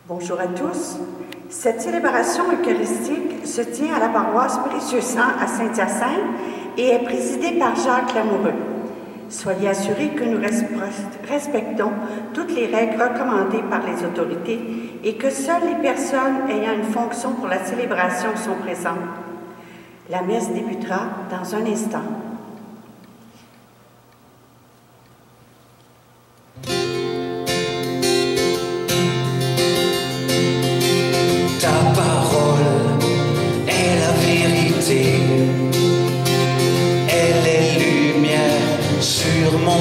Bonjour à tous. Cette célébration eucharistique se tient à la paroisse Précieux Sang à Saint-Hyacinthe et est présidée par Jacques Lamoureux. Soyez assurés que nous respectons toutes les règles recommandées par les autorités et que seules les personnes ayant une fonction pour la célébration sont présentes. La messe débutera dans un instant.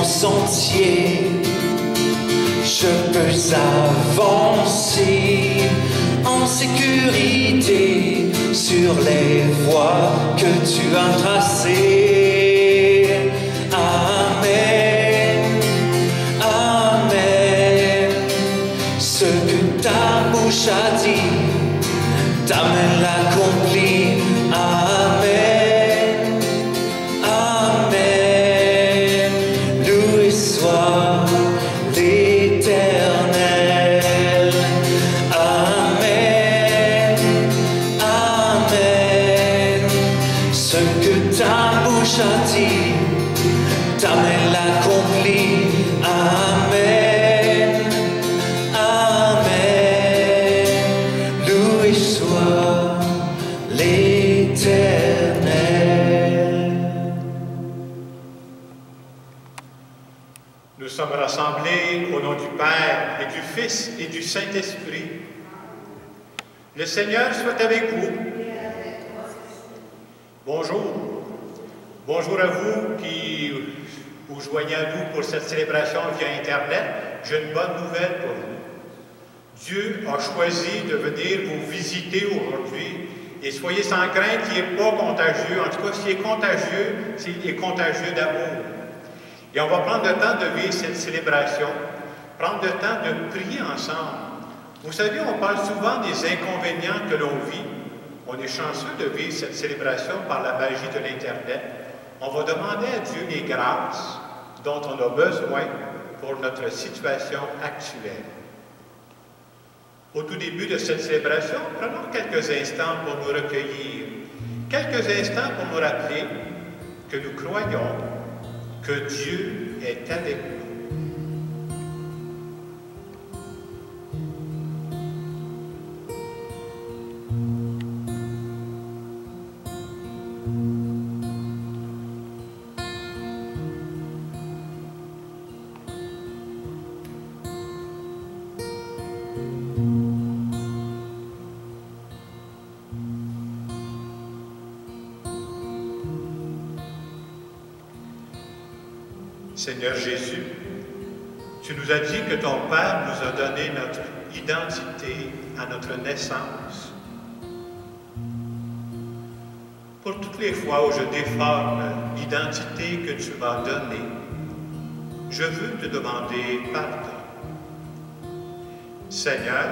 Sentier, je peux avancer en sécurité sur les voies que tu as tracées. Amen, Amen. Ce que ta bouche a dit, ta main l'accomplit. Amen. Ta main l'accomplit. Amen, Amen. Loué soit l'Éternel. Nous sommes rassemblés au nom du Père et du Fils et du Saint-Esprit. Le Seigneur soit avec vous. Bonjour. Bonjour à vous qui vous joignez à nous pour cette célébration via Internet. J'ai une bonne nouvelle pour vous. Dieu a choisi de venir vous visiter aujourd'hui et soyez sans crainte, il n'est pas contagieux. En tout cas, s'il est contagieux, il est contagieux d'amour. Et on va prendre le temps de vivre cette célébration, prendre le temps de prier ensemble. Vous savez, on parle souvent des inconvénients que l'on vit. On est chanceux de vivre cette célébration par la magie de l'Internet. On va demander à Dieu les grâces dont on a besoin pour notre situation actuelle. Au tout début de cette célébration, prenons quelques instants pour nous recueillir, quelques instants pour nous rappeler que nous croyons que Dieu est avec nous. Seigneur Jésus, tu nous as dit que ton Père nous a donné notre identité à notre naissance. Pour toutes les fois où je déforme l'identité que tu m'as donnée, je veux te demander pardon. Seigneur,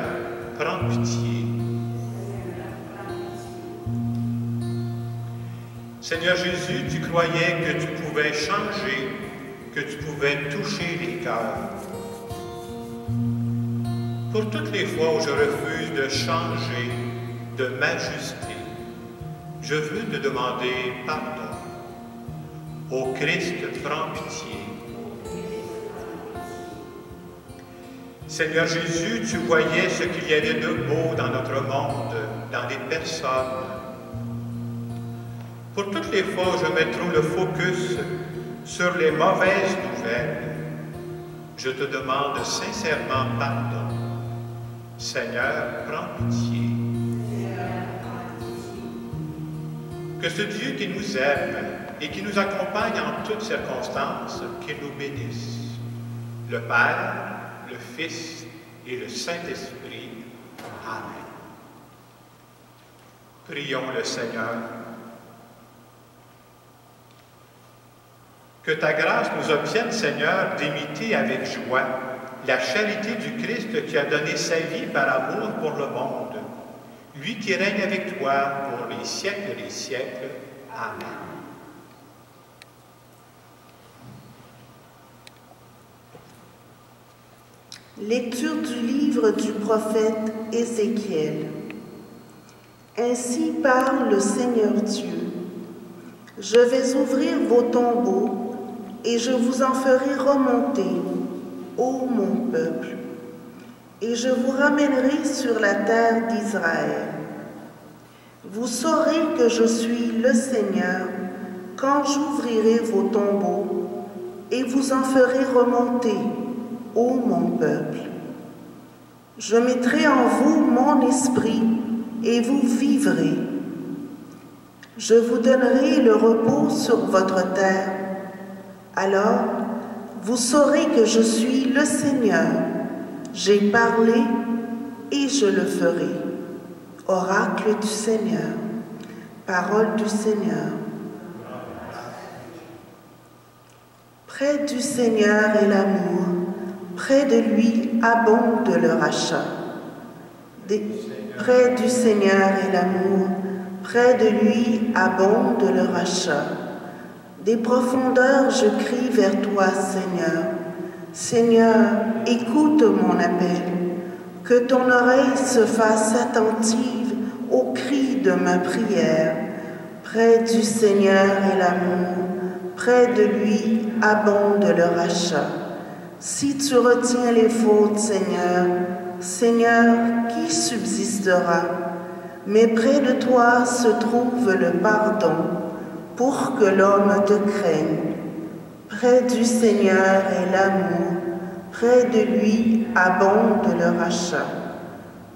prends pitié. Seigneur Jésus, tu croyais que tu pouvais changer, que tu pouvais toucher les cœurs. Pour toutes les fois où je refuse de changer, de m'ajuster, je veux te demander pardon. Ô Christ, prends pitié. Seigneur Jésus, tu voyais ce qu'il y avait de beau dans notre monde, dans les personnes. Pour toutes les fois où je mets trop le focus sur les mauvaises nouvelles, je te demande sincèrement pardon. Seigneur, prends pitié. Que ce Dieu qui nous aime et qui nous accompagne en toutes circonstances, qu'il nous bénisse. Le Père, le Fils et le Saint-Esprit. Amen. Prions le Seigneur. Que ta grâce nous obtienne, Seigneur, d'imiter avec joie la charité du Christ qui a donné sa vie par amour pour le monde. Lui qui règne avec toi pour les siècles des siècles. Amen. Lecture du livre du prophète Ézéchiel. Ainsi parle le Seigneur Dieu. Je vais ouvrir vos tombeaux et je vous en ferai remonter, ô mon peuple, et je vous ramènerai sur la terre d'Israël. Vous saurez que je suis le Seigneur quand j'ouvrirai vos tombeaux et vous en ferai remonter, ô mon peuple. Je mettrai en vous mon esprit et vous vivrez. Je vous donnerai le repos sur votre terre. Alors, vous saurez que je suis le Seigneur. J'ai parlé et je le ferai. Oracle du Seigneur. Parole du Seigneur. Près du Seigneur est l'amour. Près de lui abonde le rachat. Près du Seigneur est l'amour. Près de lui abonde le rachat. Des profondeurs je crie vers toi, Seigneur. Seigneur, écoute mon appel. Que ton oreille se fasse attentive au cri de ma prière. Près du Seigneur est l'amour. Près de lui abonde le rachat. Si tu retiens les fautes, Seigneur, Seigneur, qui subsistera? Mais près de toi se trouve le pardon, pour que l'homme te craigne. Près du Seigneur est l'amour, près de lui abonde le rachat.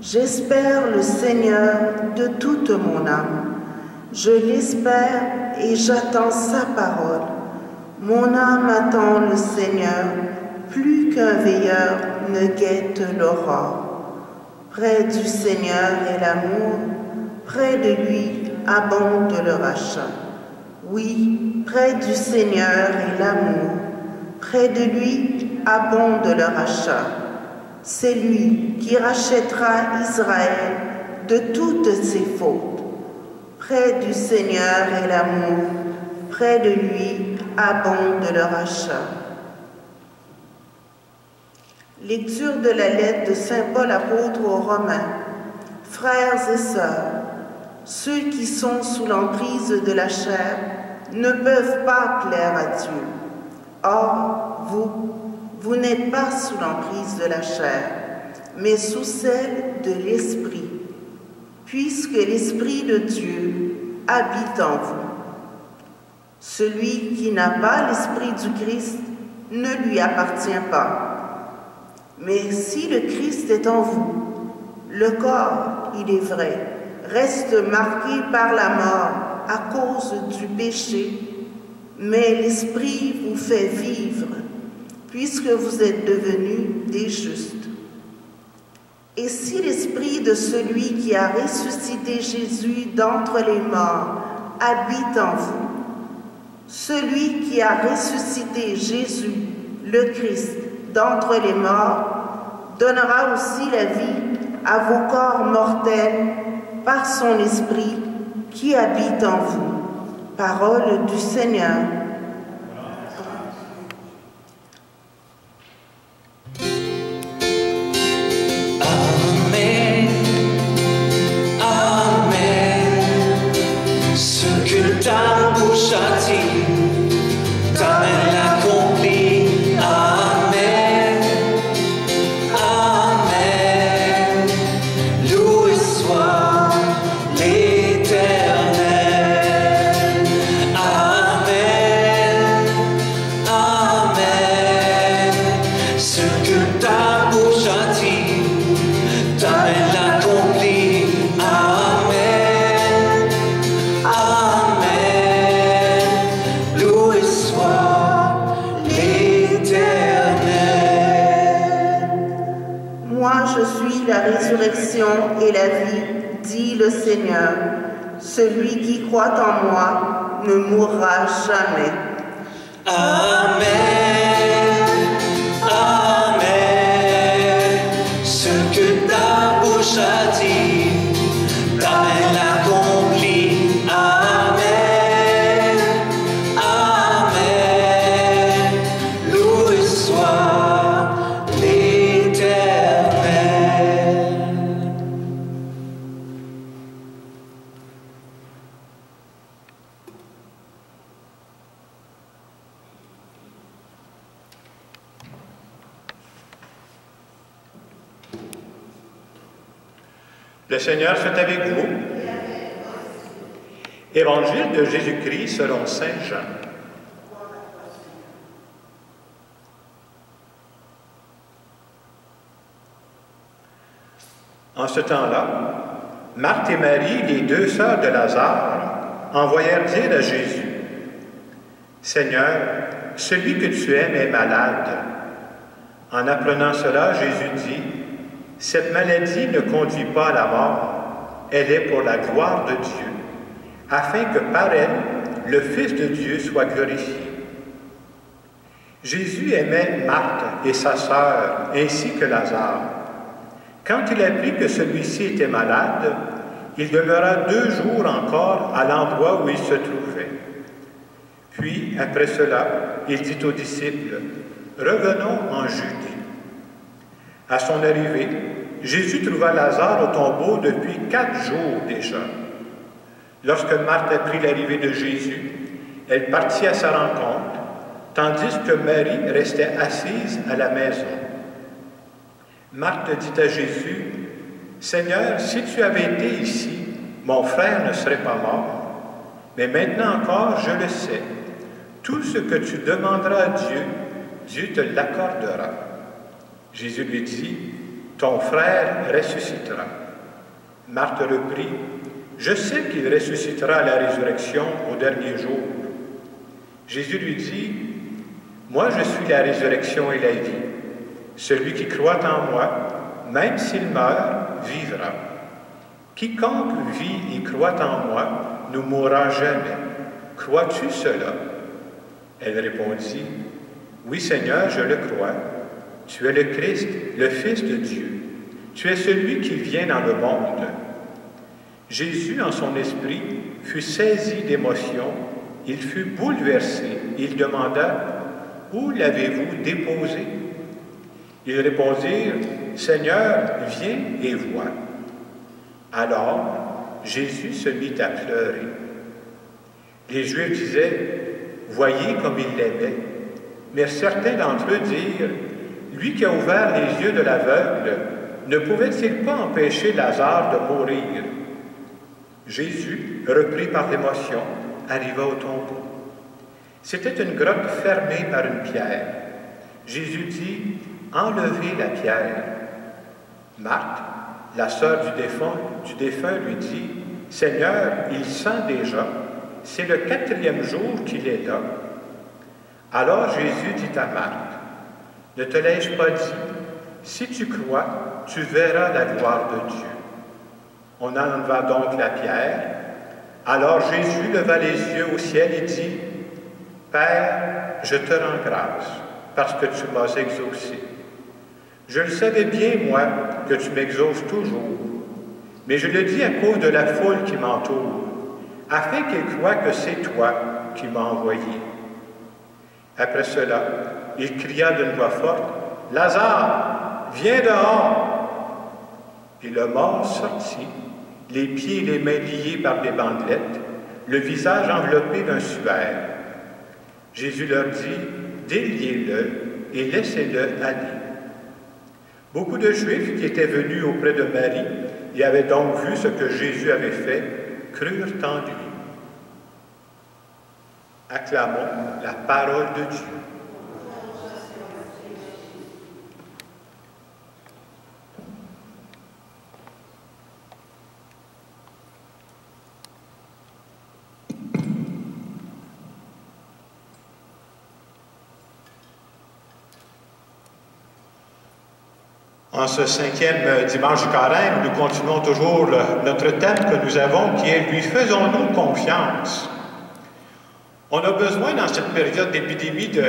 J'espère le Seigneur de toute mon âme. Je l'espère et j'attends sa parole. Mon âme attend le Seigneur, plus qu'un veilleur ne guette l'aurore. Près du Seigneur est l'amour, près de lui abonde le rachat. Oui, près du Seigneur est l'amour, près de lui abonde le rachat. C'est lui qui rachètera Israël de toutes ses fautes. Près du Seigneur est l'amour, près de lui abonde le rachat. Lecture de la lettre de saint Paul apôtre aux Romains. Frères et sœurs, ceux qui sont sous l'emprise de la chair ne peuvent pas plaire à Dieu. Or, vous n'êtes pas sous l'emprise de la chair, mais sous celle de l'Esprit, puisque l'Esprit de Dieu habite en vous. Celui qui n'a pas l'Esprit du Christ ne lui appartient pas. Mais si le Christ est en vous, le corps, il est vrai, reste marqué par la mort à cause du péché, mais l'Esprit vous fait vivre, puisque vous êtes devenus des justes. Et si l'Esprit de celui qui a ressuscité Jésus d'entre les morts habite en vous, celui qui a ressuscité Jésus, le Christ, d'entre les morts, donnera aussi la vie à vos corps mortels par son Esprit qui habite en vous. Parole du Seigneur. Amen, Amen. Ce que ta bouche a dit, ta main l'accomplit. Amen, Amen. Loué soit l'Éternel. Amen, Amen. Ce que ta bouche a dit, ta main l'accomplit. Amen, Amen. Loué soit l'Éternel. Moi, je suis la résurrection et la vie, dit le Seigneur. Celui qui croit en moi ne mourra jamais. Amen, Amen. Ce que ta bouche a dit, ta main l'accomplit. Amen, Amen. Loué soit l'Éternel. Le Seigneur soit avec vous. Évangile de Jésus-Christ selon saint Jean. En ce temps-là, Marthe et Marie, les deux sœurs de Lazare, envoyèrent dire à Jésus, « Seigneur, celui que tu aimes est malade. » En apprenant cela, Jésus dit, « Cette maladie ne conduit pas à la mort, elle est pour la gloire de Dieu, afin que par elle, le Fils de Dieu soit glorifié. » Jésus aimait Marthe et sa sœur, ainsi que Lazare. Quand il apprit que celui-ci était malade, il demeura 2 jours encore à l'endroit où il se trouvait. Puis, après cela, il dit aux disciples, « Revenons en Judée. » À son arrivée, Jésus trouva Lazare au tombeau depuis 4 jours déjà. Lorsque Marthe apprit l'arrivée de Jésus, elle partit à sa rencontre, tandis que Marie restait assise à la maison. Marthe dit à Jésus, « Seigneur, si tu avais été ici, mon frère ne serait pas mort. Mais maintenant encore, je le sais. Tout ce que tu demanderas à Dieu, Dieu te l'accordera. » Jésus lui dit, « Ton frère ressuscitera. » Marthe reprit, « Je sais qu'il ressuscitera à la résurrection au dernier jour. » Jésus lui dit, « Moi je suis la résurrection et la vie. Celui qui croit en moi, même s'il meurt, vivra. Quiconque vit et croit en moi ne mourra jamais. Crois-tu cela? » Elle répondit, « Oui, Seigneur, je le crois. Tu es le Christ, le Fils de Dieu. Tu es celui qui vient dans le monde. » Jésus, en son esprit, fut saisi d'émotion. Il fut bouleversé. Il demanda, « Où l'avez-vous déposé? » Ils répondirent, « Seigneur, viens et vois. » Alors, Jésus se mit à pleurer. Les Juifs disaient, « Voyez comme il l'aimait. » Mais certains d'entre eux dirent, « Lui qui a ouvert les yeux de l'aveugle, ne pouvait-il pas empêcher Lazare de mourir? » Jésus, repris par l'émotion, arriva au tombeau. C'était une grotte fermée par une pierre. Jésus dit, « Enlevez la pierre. » Marthe, la sœur du défunt, lui dit, « Seigneur, il sent déjà, c'est le 4e jour qu'il est là. » Alors Jésus dit à Marthe, « Ne te l'ai-je pas dit? Si tu crois, tu verras la gloire de Dieu. » On enleva donc la pierre. Alors Jésus leva les yeux au ciel et dit, « Père, je te rends grâce, parce que tu m'as exaucé. Je le savais bien, moi, que tu m'exauces toujours, mais je le dis à cause de la foule qui m'entoure, afin qu'ils croient que c'est toi qui m'as envoyé. » Après cela, il cria d'une voix forte, « Lazare, viens dehors !» Et le mort sortit, les pieds et les mains liés par des bandelettes, le visage enveloppé d'un suaire. Jésus leur dit, « Déliez-le et laissez-le aller. » Beaucoup de Juifs qui étaient venus auprès de Marie et avaient donc vu ce que Jésus avait fait, crurent en lui. Acclamons la parole de Dieu. En ce 5e dimanche du Carême, nous continuons toujours notre thème que nous avons qui est « Lui faisons-nous confiance ». On a besoin dans cette période d'épidémie de,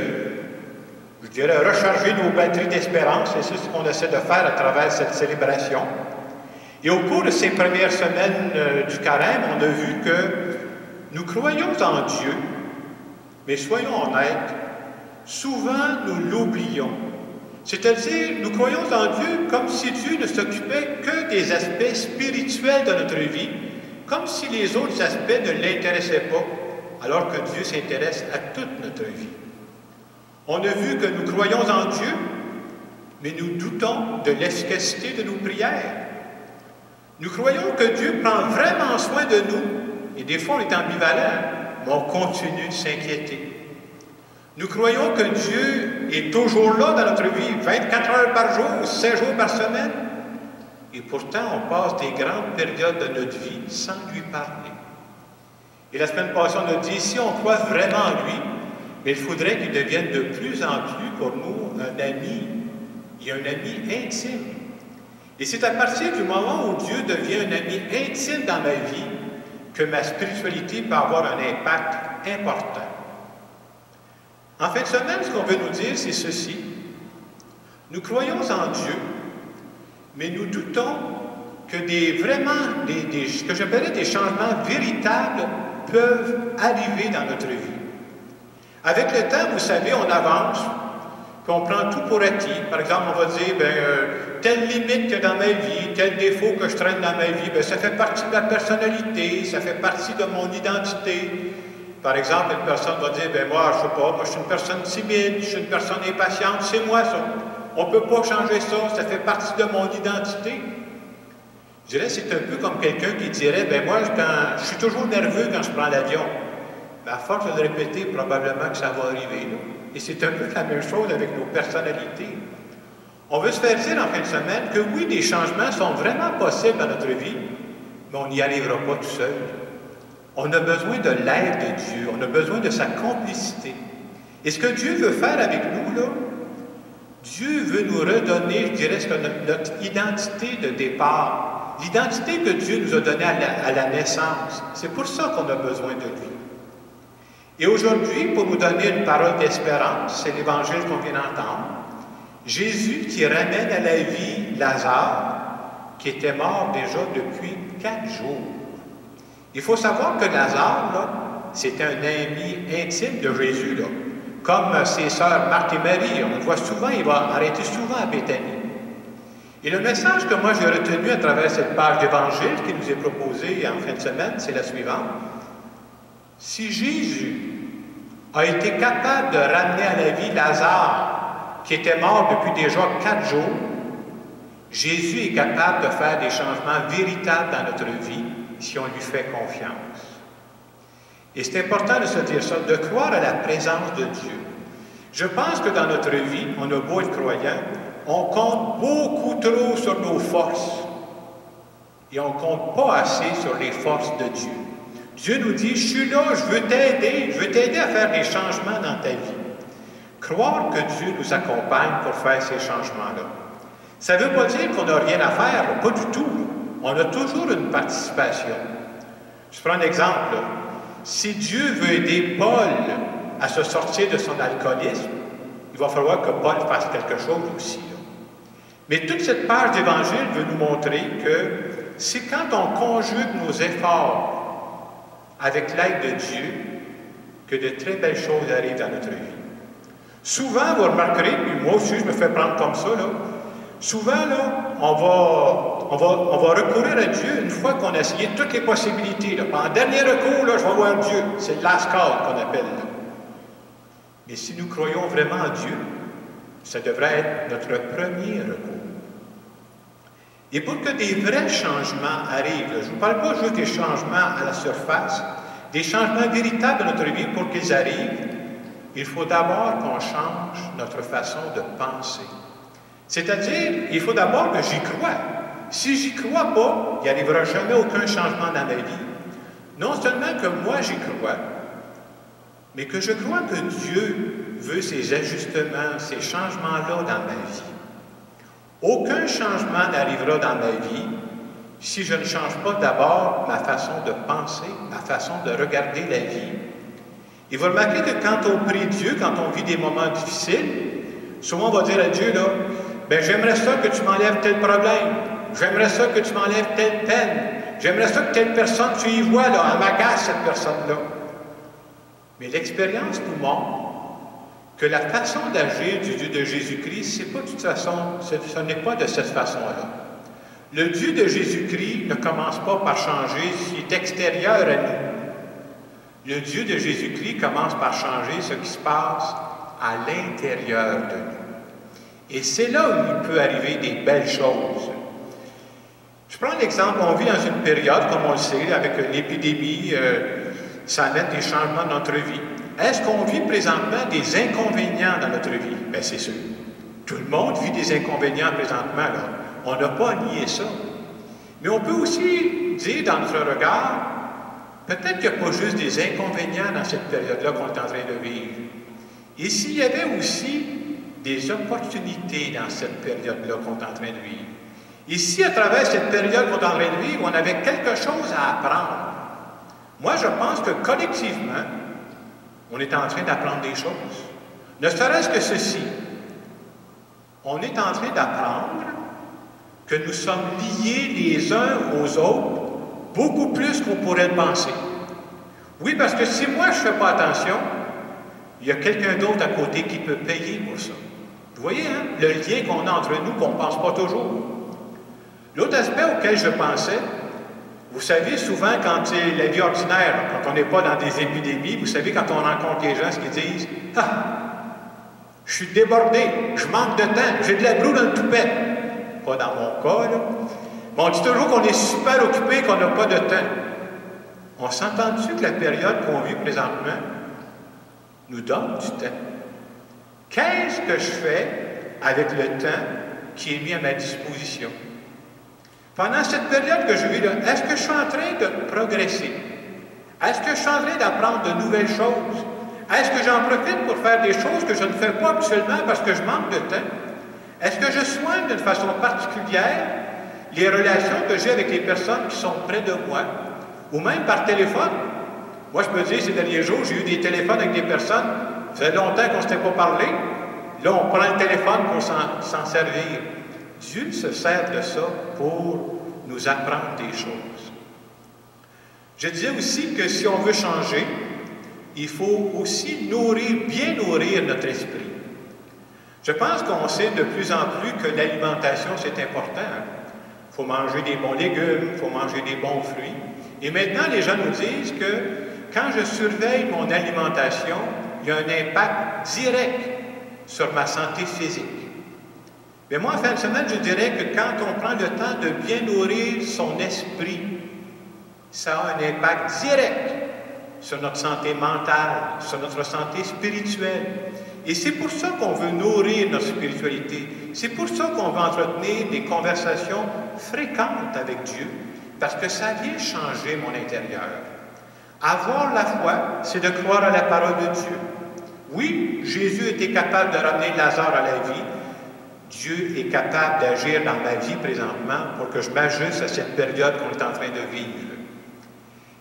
je dirais, recharger nos batteries d'espérance, et c'est ce qu'on essaie de faire à travers cette célébration. Et au cours de ces premières semaines du Carême, on a vu que nous croyons en Dieu, mais soyons honnêtes, souvent nous l'oublions. C'est-à-dire, nous croyons en Dieu comme si Dieu ne s'occupait que des aspects spirituels de notre vie, comme si les autres aspects ne l'intéressaient pas, alors que Dieu s'intéresse à toute notre vie. On a vu que nous croyons en Dieu, mais nous doutons de l'efficacité de nos prières. Nous croyons que Dieu prend vraiment soin de nous, et des fois on est ambivalent, mais on continue de s'inquiéter. Nous croyons que Dieu est toujours là dans notre vie, 24 heures par jour, 7 jours par semaine, et pourtant on passe des grandes périodes de notre vie sans lui parler. Et la semaine passée, on a dit, si on croit vraiment en lui, mais il faudrait qu'il devienne de plus en plus pour nous un ami, et un ami intime. Et c'est à partir du moment où Dieu devient un ami intime dans ma vie que ma spiritualité peut avoir un impact important. En fin de semaine, ce qu'on veut nous dire, c'est ceci. Nous croyons en Dieu, mais nous doutons que ce que j'appellerais des changements véritables peuvent arriver dans notre vie. Avec le temps, vous savez, on avance, puis on prend tout pour acquis. Par exemple, on va dire, telle limite qu'il y a dans ma vie, tel défaut que je traîne dans ma vie, ça fait partie de ma personnalité, ça fait partie de mon identité. Par exemple, une personne va dire, moi, je sais pas, moi, je suis une personne timide, je suis une personne impatiente, c'est moi ça. On ne peut pas changer ça, ça fait partie de mon identité. Je dirais, c'est un peu comme quelqu'un qui dirait, moi, je suis toujours nerveux quand je prends l'avion. À force de le répéter, probablement que ça va arriver, là. Et c'est un peu la même chose avec nos personnalités. On veut se faire dire en fin de semaine que oui, des changements sont vraiment possibles dans notre vie, mais on n'y arrivera pas tout seul. On a besoin de l'aide de Dieu, on a besoin de sa complicité. Et ce que Dieu veut faire avec nous, là, Dieu veut nous redonner, je dirais, notre identité de départ, l'identité que Dieu nous a donnée à la naissance. C'est pour ça qu'on a besoin de lui. Et aujourd'hui, pour nous donner une parole d'espérance, c'est l'Évangile qu'on vient d'entendre, Jésus qui ramène à la vie Lazare, qui était mort déjà depuis 4 jours. Il faut savoir que Lazare, là, c'était un ami intime de Jésus, là. Comme ses sœurs Marthe et Marie, on le voit souvent, il va arrêter souvent à Béthanie. Et le message que moi j'ai retenu à travers cette page d'Évangile qui nous est proposée en fin de semaine, c'est la suivante. Si Jésus a été capable de ramener à la vie Lazare, qui était mort depuis déjà 4 jours, Jésus est capable de faire des changements véritables dans notre vie si on lui fait confiance. Et c'est important de se dire ça, de croire à la présence de Dieu. Je pense que dans notre vie, on a beau être croyant, on compte beaucoup trop sur nos forces et on ne compte pas assez sur les forces de Dieu. Dieu nous dit, je suis là, je veux t'aider à faire des changements dans ta vie. Croire que Dieu nous accompagne pour faire ces changements-là. Ça ne veut pas dire qu'on n'a rien à faire, là, pas du tout. On a toujours une participation. Je prends un exemple. Là. Si Dieu veut aider Paul à se sortir de son alcoolisme, il va falloir que Paul fasse quelque chose aussi. Là. Mais toute cette page d'Évangile veut nous montrer que c'est quand on conjugue nos efforts avec l'aide de Dieu que de très belles choses arrivent dans notre vie. Souvent, vous remarquerez, puis moi aussi je me fais prendre comme ça, là, souvent, là, on va recourir à Dieu une fois qu'on a essayé toutes les possibilités. Là. En dernier recours, là, je vais voir Dieu. C'est le last call qu'on appelle. Là. Mais si nous croyons vraiment en Dieu, ça devrait être notre premier recours. Et pour que des vrais changements arrivent, là, je ne vous parle pas juste des changements à la surface, des changements véritables dans notre vie pour qu'ils arrivent, il faut d'abord qu'on change notre façon de penser. C'est-à-dire, il faut d'abord que j'y croie. Si j'y crois pas, il n'y arrivera jamais aucun changement dans ma vie. Non seulement que moi j'y crois, mais que je crois que Dieu veut ces ajustements, ces changements-là dans ma vie. Aucun changement n'arrivera dans ma vie si je ne change pas d'abord ma façon de penser, ma façon de regarder la vie. Et vous remarquez que quand on prie Dieu, quand on vit des moments difficiles, souvent on va dire à Dieu, là, j'aimerais ça que tu m'enlèves tel problème, j'aimerais ça que tu m'enlèves telle peine, j'aimerais ça que telle personne, tu y vois, là, elle m'agace cette personne-là. Mais l'expérience nous montre que la façon d'agir du Dieu de Jésus-Christ, c'est pas de toute façon, ce n'est pas de cette façon-là. Le Dieu de Jésus-Christ ne commence pas par changer ce qui est extérieur à nous. Le Dieu de Jésus-Christ commence par changer ce qui se passe à l'intérieur de nous. Et c'est là où il peut arriver des belles choses. Je prends l'exemple, on vit dans une période, comme on le sait, avec l'épidémie, ça amène des changements dans notre vie. Est-ce qu'on vit présentement des inconvénients dans notre vie? Bien, c'est sûr. Tout le monde vit des inconvénients présentement, là. On n'a pas nié ça. Mais on peut aussi dire dans notre regard, peut-être qu'il n'y a pas juste des inconvénients dans cette période-là qu'on est en train de vivre. Et s'il y avait aussi des opportunités dans cette période-là qu'on est en train de vivre. Et si à travers cette période qu'on est en train de vivre, on avait quelque chose à apprendre. Moi, je pense que collectivement, on est en train d'apprendre des choses. Ne serait-ce que ceci. On est en train d'apprendre que nous sommes liés les uns aux autres beaucoup plus qu'on pourrait le penser. Oui, parce que si moi je ne fais pas attention, il y a quelqu'un d'autre à côté qui peut payer pour ça. Vous voyez, hein, le lien qu'on a entre nous qu'on ne pense pas toujours. L'autre aspect auquel je pensais, vous savez, souvent, quand c'est la vie ordinaire, quand on n'est pas dans des épidémies, vous savez, quand on rencontre les gens, ce qu'ils disent, « Ah, je suis débordé, je manque de temps, j'ai de la broue dans le toupet. » Pas dans mon cas, là. Mais on dit toujours qu'on est super occupé, qu'on n'a pas de temps. On s'entend-tu que la période qu'on vit présentement nous donne du temps? Qu'est-ce que je fais avec le temps qui est mis à ma disposition? Pendant cette période que je vis là, est-ce que je suis en train de progresser? Est-ce que je suis en train d'apprendre de nouvelles choses? Est-ce que j'en profite pour faire des choses que je ne fais pas habituellement parce que je manque de temps? Est-ce que je soigne d'une façon particulière les relations que j'ai avec les personnes qui sont près de moi, ou même par téléphone? Moi, je peux dire, ces derniers jours, j'ai eu des téléphones avec des personnes, ça fait longtemps qu'on ne s'était pas parlé, là, on prend le téléphone pour s'en servir. Dieu se sert de ça pour nous apprendre des choses. Je disais aussi que si on veut changer, il faut aussi bien nourrir notre esprit. Je pense qu'on sait de plus en plus que l'alimentation, c'est important. Il faut manger des bons légumes, il faut manger des bons fruits. Et maintenant, les gens nous disent que quand je surveille mon alimentation, il y a un impact direct sur ma santé physique. Mais moi, en fin de semaine, je dirais que quand on prend le temps de bien nourrir son esprit, ça a un impact direct sur notre santé mentale, sur notre santé spirituelle. Et c'est pour ça qu'on veut nourrir notre spiritualité. C'est pour ça qu'on veut entretenir des conversations fréquentes avec Dieu, parce que ça vient changer mon intérieur. Avoir la foi, c'est de croire à la parole de Dieu. Oui, Jésus était capable de ramener Lazare à la vie. Dieu est capable d'agir dans ma vie présentement pour que je m'ajuste à cette période qu'on est en train de vivre.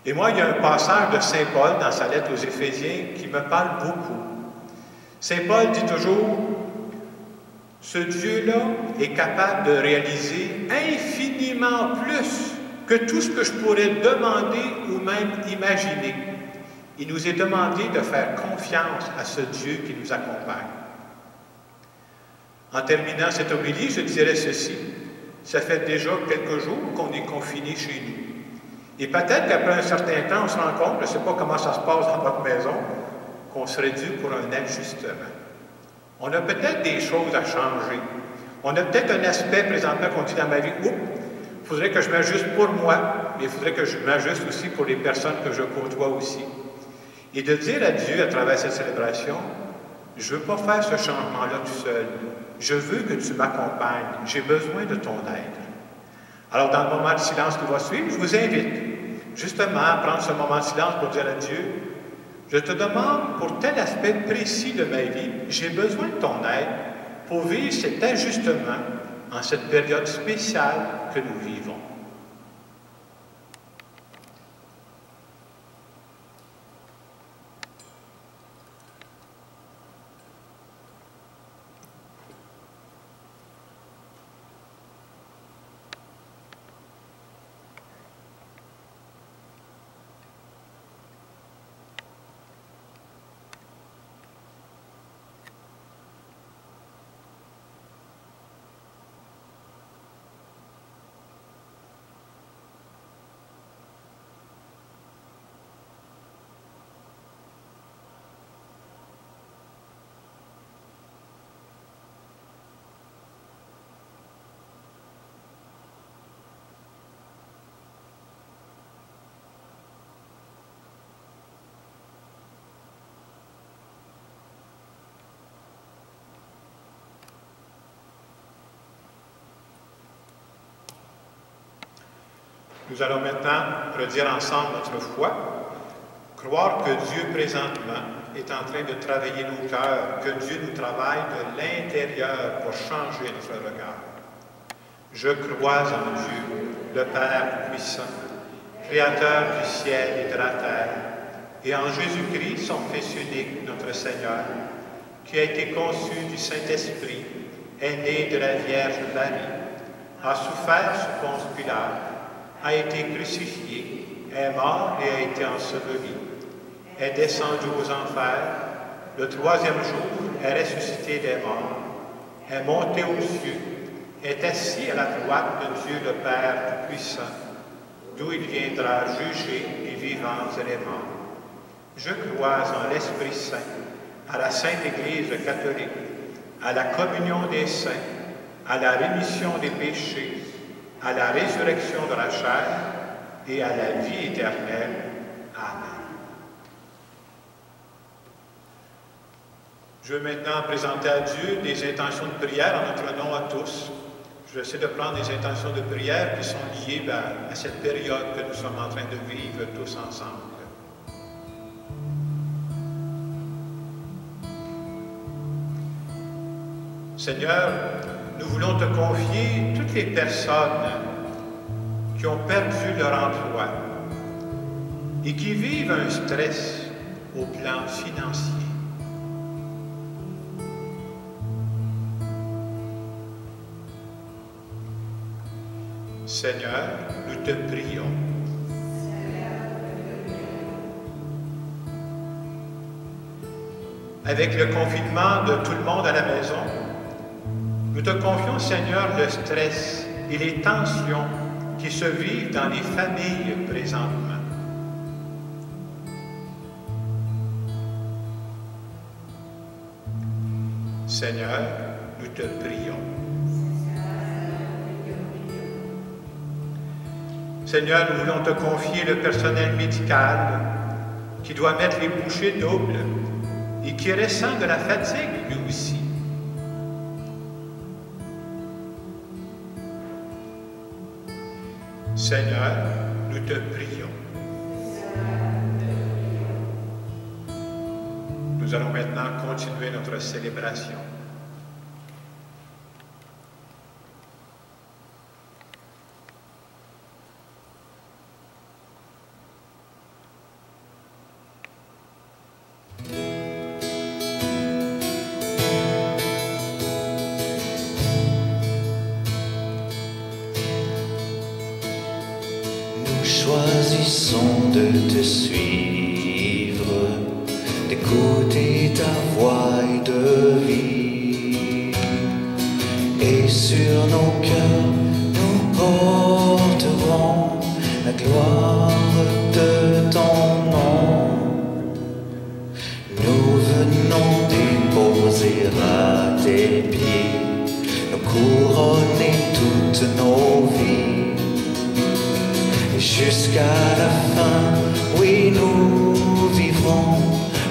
Et moi, il y a un passage de Saint Paul dans sa lettre aux Éphésiens qui me parle beaucoup. Saint Paul dit toujours, ce Dieu-là est capable de réaliser infiniment plus que tout ce que je pourrais demander ou même imaginer. Il nous est demandé de faire confiance à ce Dieu qui nous accompagne. En terminant cette homélie, je dirais ceci. Ça fait déjà quelques jours qu'on est confinés chez nous. Et peut-être qu'après un certain temps, on se rend compte, je ne sais pas comment ça se passe dans votre maison, qu'on serait dû pour un ajustement. On a peut-être des choses à changer. On a peut-être un aspect présentement qu'on dit dans ma vie, oups, il faudrait que je m'ajuste pour moi, mais il faudrait que je m'ajuste aussi pour les personnes que je côtoie aussi. Et de dire à Dieu à travers cette célébration, je ne veux pas faire ce changement-là tout seul. Je veux que tu m'accompagnes. J'ai besoin de ton aide. Alors, dans le moment de silence qui va suivre, je vous invite justement à prendre ce moment de silence pour dire à Dieu, je te demande pour tel aspect précis de ma vie, j'ai besoin de ton aide pour vivre cet ajustement en cette période spéciale que nous vivons. Nous allons maintenant redire ensemble notre foi, croire que Dieu présentement est en train de travailler nos cœurs, que Dieu nous travaille de l'intérieur pour changer notre regard. Je crois en Dieu, le Père puissant, Créateur du ciel et de la terre, et en Jésus-Christ, son Fils unique, notre Seigneur, qui a été conçu du Saint-Esprit, est né de la Vierge Marie, a souffert sous Ponce Pilate, a été crucifié, est mort et a été enseveli, est descendu aux enfers, le troisième jour est ressuscité des morts, est monté aux cieux, est assis à la droite de Dieu le Père Tout-Puissant, d'où il viendra juger les vivants et les morts. Je crois en l'Esprit Saint, à la Sainte Église catholique, à la communion des saints, à la rémission des péchés, à la résurrection de la chair et à la vie éternelle. Amen. Je veux maintenant présenter à Dieu des intentions de prière en notre nom à tous. Je vais essayer de prendre des intentions de prière qui sont liées à cette période que nous sommes en train de vivre tous ensemble. Seigneur, nous voulons te confier toutes les personnes qui ont perdu leur emploi et qui vivent un stress au plan financier. Seigneur, nous te prions. Avec le confinement de tout le monde à la maison, nous te confions, Seigneur, le stress et les tensions qui se vivent dans les familles présentement. Seigneur, nous te prions. Seigneur, nous voulons te confier le personnel médical qui doit mettre les bouchées doubles et qui ressent de la fatigue lui aussi. Seigneur, nous te prions. Nous allons maintenant continuer notre célébration. Choisissons de te suivre, d'écouter ta voix et de vivre. Et sur nos cœurs, nous porterons la gloire de ton nom. Nous venons déposer à tes pieds, nous couronner toutes nos vies. Jusqu'à la fin, oui, nous vivrons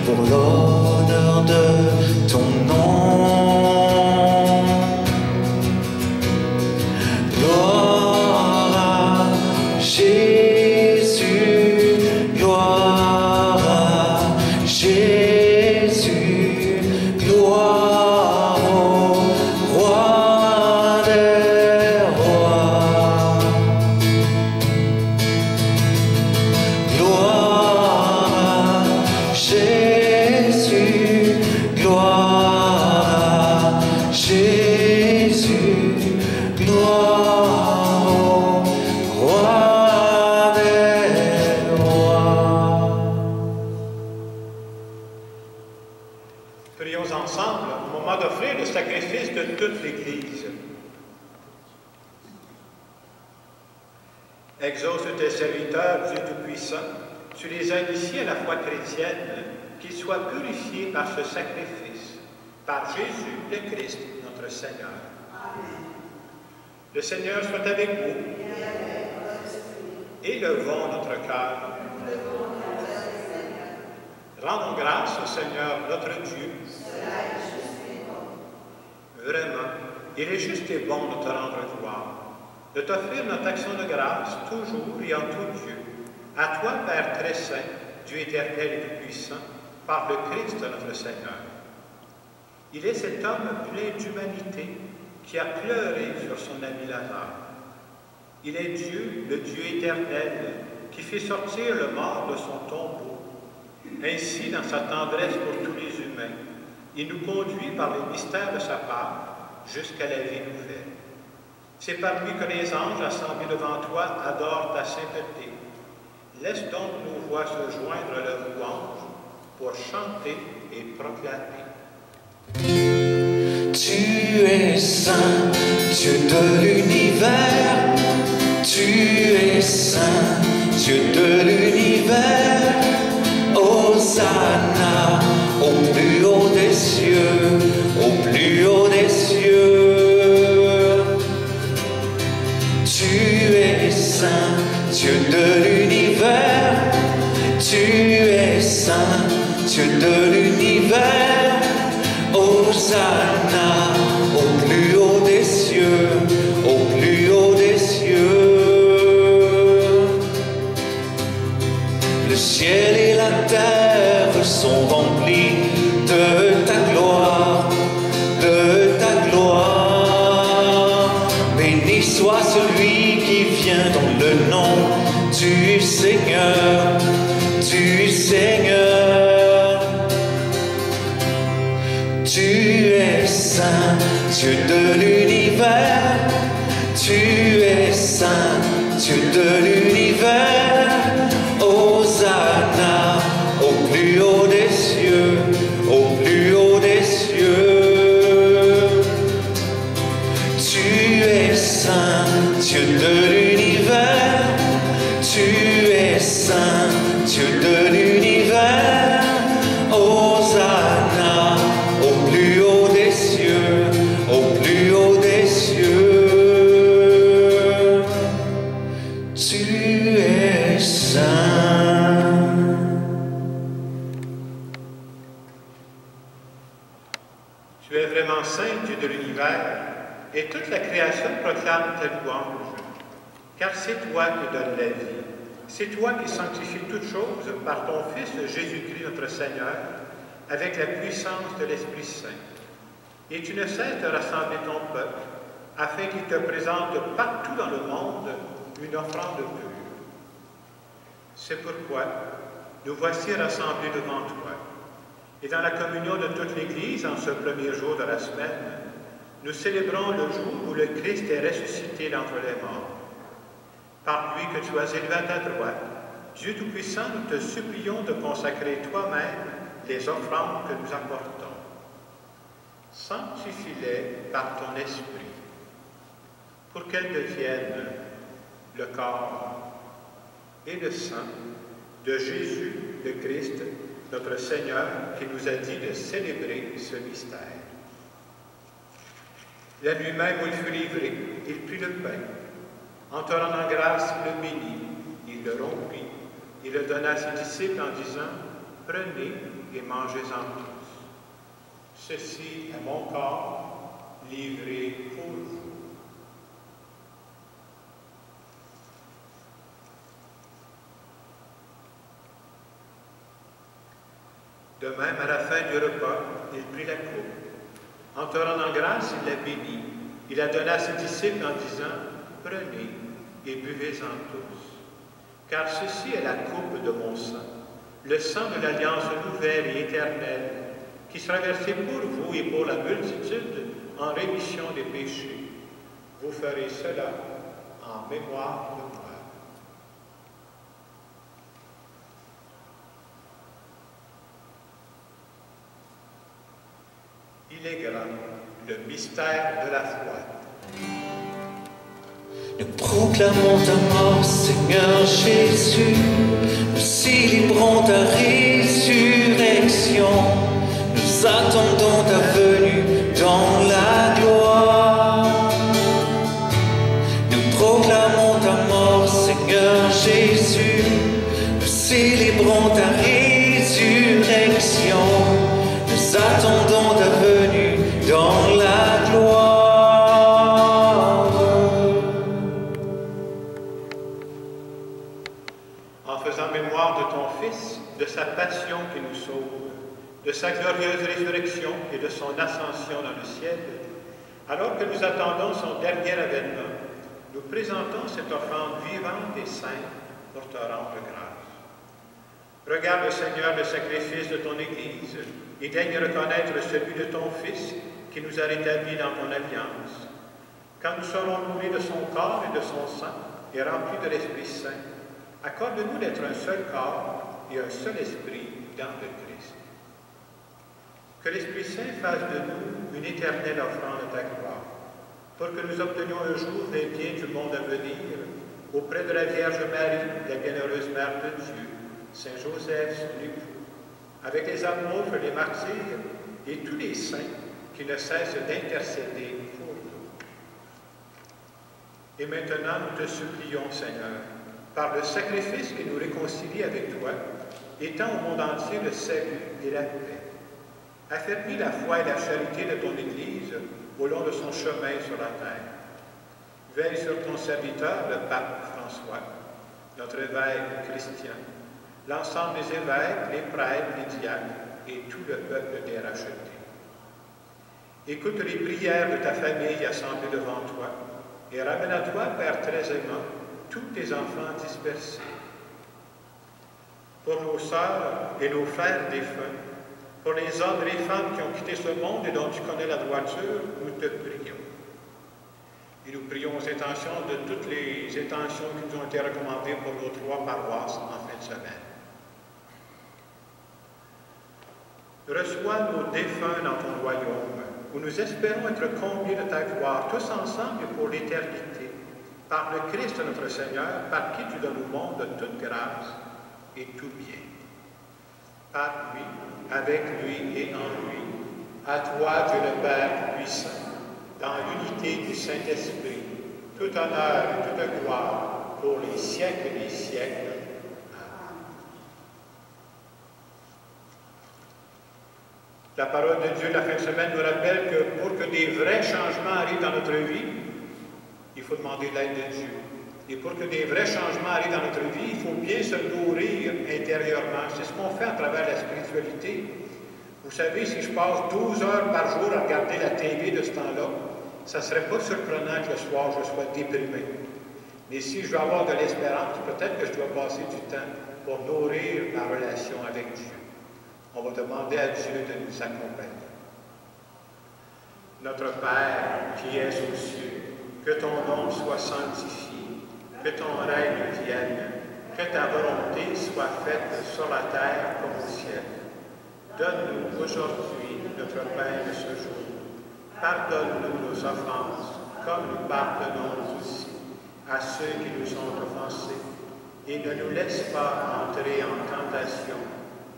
pour l'honneur de ton nom. Gloire à Jésus, gloire à Jésus, gloire au roi des rois. Gloire à Jésus, gloire à Jésus, gloire au roi des rois. Prions ensemble au moment d'offrir le sacrifice de toute l'Église. Exauce tes serviteurs, Dieu Tout-Puissant, tu les as initiés à la foi chrétienne, qu'ils soient purifiés par ce sacrifice, par Jésus le Christ, notre Seigneur. Amen. Le Seigneur soit avec vous. Élevons notre cœur. Rendons grâce au Seigneur, notre Dieu. Vraiment, il est juste et bon de te rendre gloire. de t'offrir notre action de grâce, toujours et en tout Dieu. À toi, Père très saint, Dieu éternel et tout-puissant, par le Christ notre Seigneur. Il est cet homme plein d'humanité qui a pleuré sur son ami Lazare. Il est Dieu, le Dieu éternel, qui fait sortir le mort de son tombeau. Ainsi, dans sa tendresse pour tous les humains, il nous conduit par les mystères de sa part jusqu'à la vie nouvelle. C'est par lui que les anges assemblés devant toi adorent ta sainteté. Laisse donc nos voix se joindre à leur louange pour chanter et proclamer. Tu es saint, Dieu de l'univers. Tu es saint, Dieu de l'univers. Hosanna au plus haut des cieux, au plus haut des cieux. Tu es saint, Dieu de l'univers. Tu es saint, Dieu de l'univers. Hosanna au plus haut des cieux, au plus haut des cieux. Le ciel et la terre sont remplis de ta gloire, de ta gloire. Béni soit celui qui vient dans le nom du Seigneur, du Seigneur. Tu es saint, Dieu de l'univers. Tu es saint, Dieu de l'univers. Hosanna au plus haut des cieux, au plus haut des cieux. Tu es saint, Dieu de l'univers. Tu es saint, Dieu de l'univers. Hosanna au plus haut des cieux, au plus haut des cieux. Tu es saint. Tu es vraiment saint, Dieu de l'univers, et toute la création proclame ta louange. Car c'est toi qui donnes la vie. C'est toi qui sanctifies toutes choses par ton Fils Jésus-Christ notre Seigneur, avec la puissance de l'Esprit Saint. Et tu ne cesses de rassembler ton peuple, afin qu'il te présente partout dans le monde une offrande pure. C'est pourquoi nous voici rassemblés devant toi. Et dans la communion de toute l'Église, en ce premier jour de la semaine, nous célébrons le jour où le Christ est ressuscité d'entre les morts. Par lui que tu as élevé à ta droite, Dieu Tout-Puissant, nous te supplions de consacrer toi-même les offrandes que nous apportons. Sanctifie-les par ton esprit, pour qu'elles deviennent le corps et le sang de Jésus, le Christ, notre Seigneur, qui nous a dit de célébrer ce mystère. La nuit même où il fut livré, il prit le pain. En te rendant grâce, il le bénit, il le rompit, il le donna à ses disciples en disant, « Prenez et mangez-en tous. Ceci est mon corps livré pour vous. » De même, à la fin du repas, il prit la coupe. En te rendant grâce, il la bénit. Il la donna à ses disciples en disant, « Prenez et buvez-en tous. Car ceci est la coupe de mon sang, le sang de l'alliance nouvelle et éternelle, qui sera versé pour vous et pour la multitude en rémission des péchés. Vous ferez cela en mémoire de moi. » Il est grand, le mystère de la foi. Nous proclamons ta mort, Seigneur Jésus. Nous célébrons ta résurrection. Nous attendons ta venue dans la gloire. Nous proclamons ta mort, Seigneur Jésus. Nous célébrons ta résurrection. Nous attendons ta venue dans la gloire. en faisant mémoire de ton Fils, de sa passion qui nous sauve, de sa glorieuse résurrection et de son ascension dans le ciel, alors que nous attendons son dernier avènement, nous présentons cette offrande vivante et sainte pour te rendre grâce. Regarde, Seigneur, le sacrifice de ton Église et daigne reconnaître celui de ton Fils qui nous a rétablis dans ton alliance. Quand nous serons nourris de son corps et de son sang et remplis de l'Esprit Saint, accorde-nous d'être un seul corps et un seul esprit dans le Christ. Que l'Esprit Saint fasse de nous une éternelle offrande de ta gloire, pour que nous obtenions un jour les biens du monde à venir, auprès de la Vierge Marie, la bienheureuse Mère de Dieu, Saint Joseph, son époux, avec les apôtres, les martyrs et tous les saints qui ne cessent d'intercéder pour nous. Et maintenant, nous te supplions, Seigneur, par le sacrifice qui nous réconcilie avec toi, étends au monde entier le salut et la paix. Affermis la foi et la charité de ton Église au long de son chemin sur la terre. Veille sur ton serviteur, le pape François, notre évêque Christian, l'ensemble des évêques, les prêtres, les diacres et tout le peuple des rachetés. Écoute les prières de ta famille assemblée devant toi et ramène à toi, Père très aimant, tous tes enfants dispersés. Pour nos sœurs et nos frères défunts, pour les hommes et les femmes qui ont quitté ce monde et dont tu connais la droiture, nous te prions. Et nous prions aux intentions de toutes les intentions qui nous ont été recommandées pour nos 3 paroisses en fin de semaine. Reçois nos défunts dans ton royaume, où nous espérons être comblés de ta gloire, tous ensemble et pour l'éternité, par le Christ notre Seigneur, par qui tu donnes au monde toute grâce et tout bien. Par lui, avec lui et en lui, à toi, Dieu le Père puissant, dans l'unité du Saint-Esprit, tout honneur et toute gloire pour les siècles des siècles. La parole de Dieu de la fin de semaine nous rappelle que pour que des vrais changements arrivent dans notre vie, il faut demander l'aide de Dieu. Et pour que des vrais changements arrivent dans notre vie, il faut bien se nourrir intérieurement. C'est ce qu'on fait à travers la spiritualité. Vous savez, si je passe 12 heures par jour à regarder la télé de ce temps-là, ça ne serait pas surprenant que le soir je sois déprimé. Mais si je veux avoir de l'espérance, peut-être que je dois passer du temps pour nourrir ma relation avec Dieu. On va demander à Dieu de nous accompagner. Notre Père qui es aux cieux, que ton nom soit sanctifié, que ton règne vienne, que ta volonté soit faite sur la terre comme au ciel. Donne-nous aujourd'hui notre pain de ce jour. Pardonne-nous nos offenses, comme nous pardonnons aussi à ceux qui nous ont offensés. Et ne nous laisse pas entrer en tentation,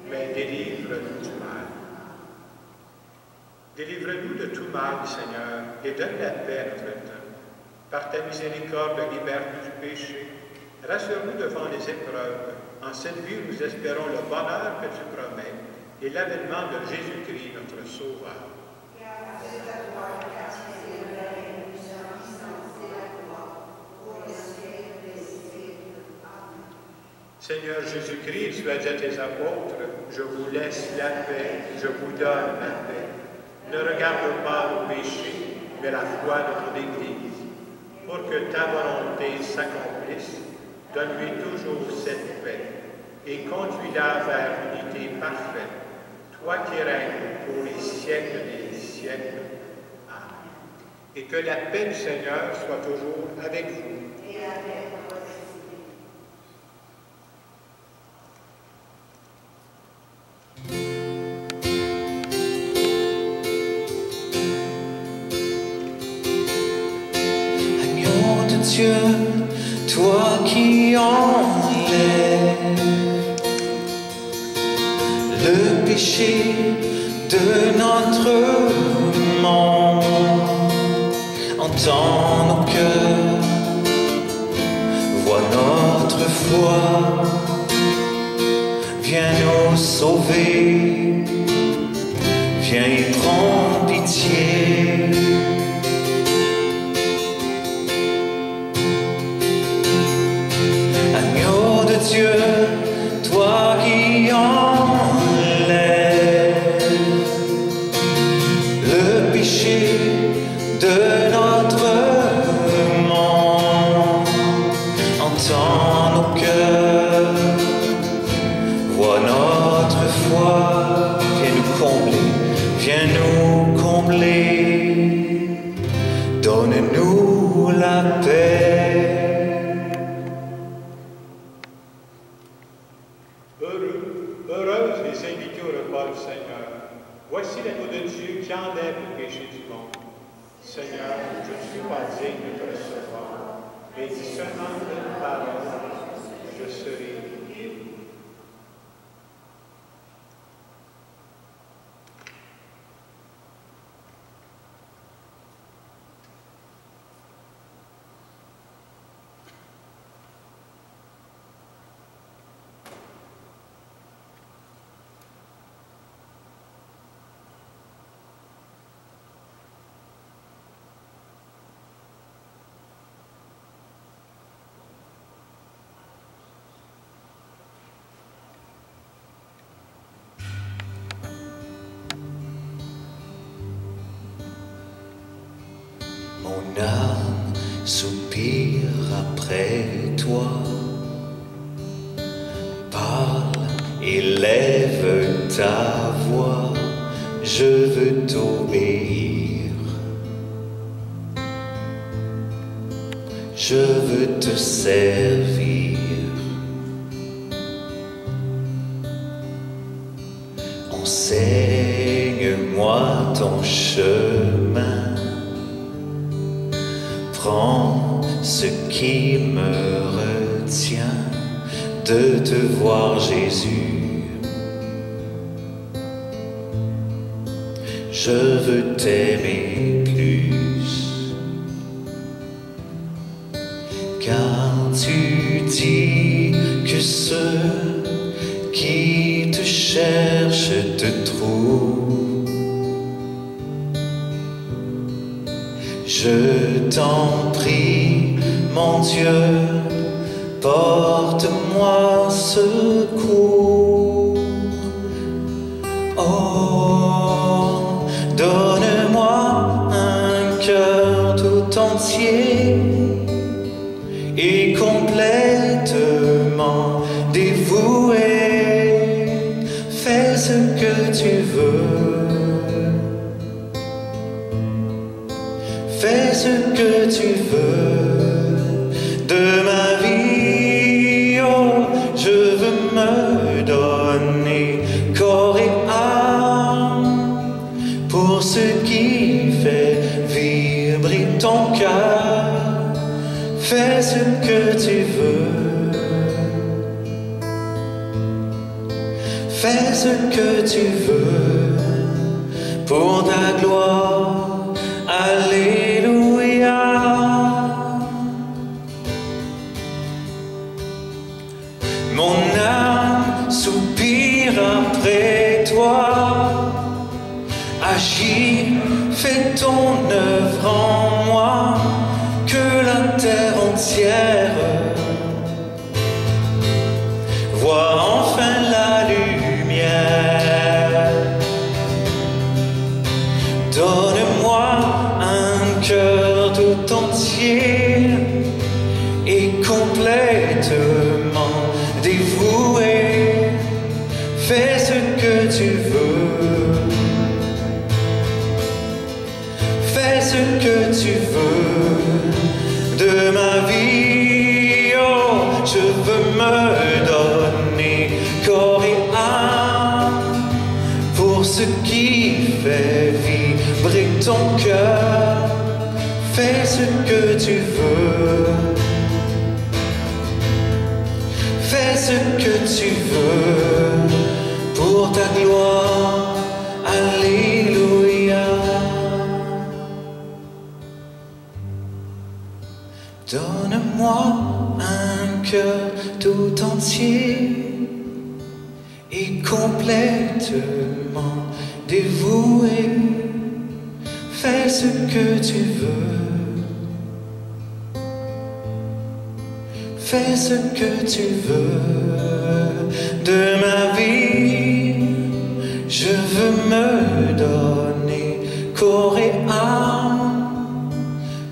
mais délivre-nous du mal. Délivre-nous de tout mal, Seigneur, et donne la paix à notre temps. Par ta miséricorde, libère-nous du péché. Rassure-nous devant les épreuves. En cette vie, nous espérons le bonheur que tu promets et l'avènement de Jésus-Christ, notre Sauveur. Seigneur Jésus-Christ, tu as dit à tes apôtres, je vous laisse la paix, je vous donne la paix. Ne regarde pas au péché, mais la foi de ton Église. Pour que ta volonté s'accomplisse, donne-lui toujours cette paix et conduis-la vers l'unité parfaite, toi qui règnes pour les siècles des siècles. Amen. Et que la paix du Seigneur soit toujours avec vous. Et avec votre esprit. Dieu, toi qui enlèves le péché de notre monde, entends nos cœurs, vois notre foi, viens nous sauver, viens et prends pitié. Dieu, dans nos cœurs. Vois notre foi, viens nous combler, viens nous combler. Donne-nous la paix. Heureuses les invités au repas du Seigneur. Voici l'agneau de Dieu qui enlève le péché du monde. Seigneur, je ne suis pas digne de te recevoir, mais dis seulement une parole, je serai guéri. Mon âme soupire après toi. Parle et lève ta voix, je veux t'obéir. Je veux te servir. Enseigne-moi ton chemin. Prends ce qui me retient de te voir, Jésus. Je veux t'aimer plus, car tu dis que ceux qui te cherchent te trouvent. Je t'en prie, mon Dieu, porte-moi secours. Oh, donne-moi un cœur tout entier et complètement dévoué. Fais ce que tu veux. Fais ce que tu veux de ma vie, oh, je veux me donner corps et âme pour ce qui fait vibrer ton cœur. Fais ce que tu veux. Fais ce que tu veux pour ta gloire. Alléluia. Mon âme soupire après toi. Agis, fais ton œuvre en moi, que la terre entière voit enfin la lumière. Donne-moi un cœur tout entier et complètement dévoué. Fais ce que tu veux. Fais ce que tu veux de ma vie. Oh, je veux me donner corps et âme pour ce qui fait vibrer ton cœur. Fais ce que tu veux. Fais ce que tu veux pour ta gloire. Alléluia. Donne-moi un cœur tout entier et complètement dévoué. Fais ce que tu veux. Fais ce que tu veux de ma vie. Je veux me donner corps et âme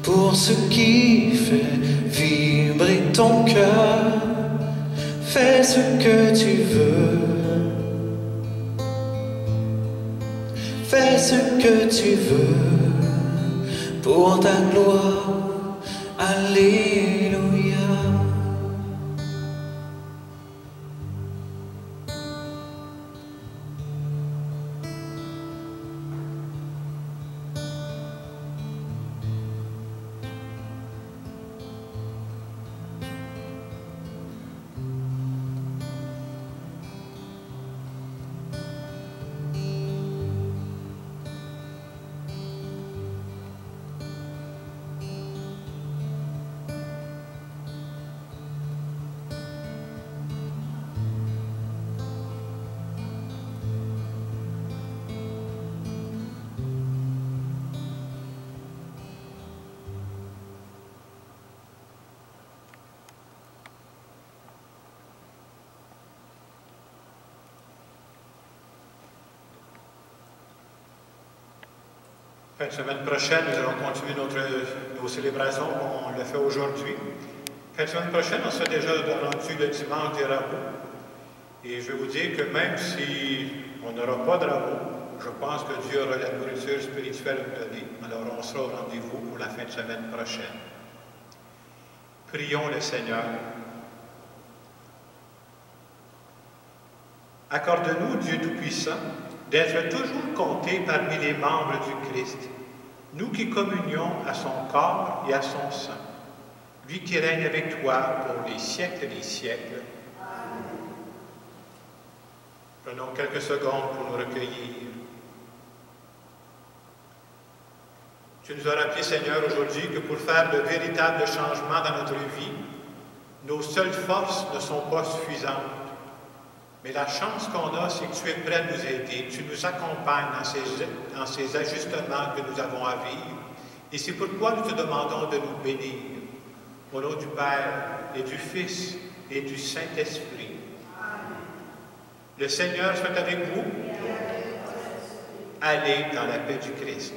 pour ce qui fait vibrer ton cœur. ce que tu veux. Fais ce que tu veux pour ta gloire. Alléluia. Fin de semaine prochaine, nous allons continuer nos célébrations comme on l'a fait aujourd'hui. Fin de semaine prochaine, on sera déjà rendu le dimanche des rameaux. Et je vais vous dire que même si on n'aura pas de rameaux, je pense que Dieu aura la nourriture spirituelle à nous donner. Alors on sera au rendez-vous pour la fin de semaine prochaine. Prions le Seigneur. Accorde-nous, Dieu Tout-Puissant, d'être toujours comptés parmi les membres du Christ, nous qui communions à son corps et à son sang, lui qui règne avec toi pour les siècles des siècles. Amen. Prenons quelques secondes pour nous recueillir. Tu nous as rappelé, Seigneur, aujourd'hui que pour faire de véritables changements dans notre vie, nos seules forces ne sont pas suffisantes. Mais la chance qu'on a, c'est que tu es prêt à nous aider. Tu nous accompagnes dans ces ajustements que nous avons à vivre. Et c'est pourquoi nous te demandons de nous bénir. Au nom du Père et du Fils et du Saint-Esprit. Le Seigneur soit avec vous. Allez dans la paix du Christ.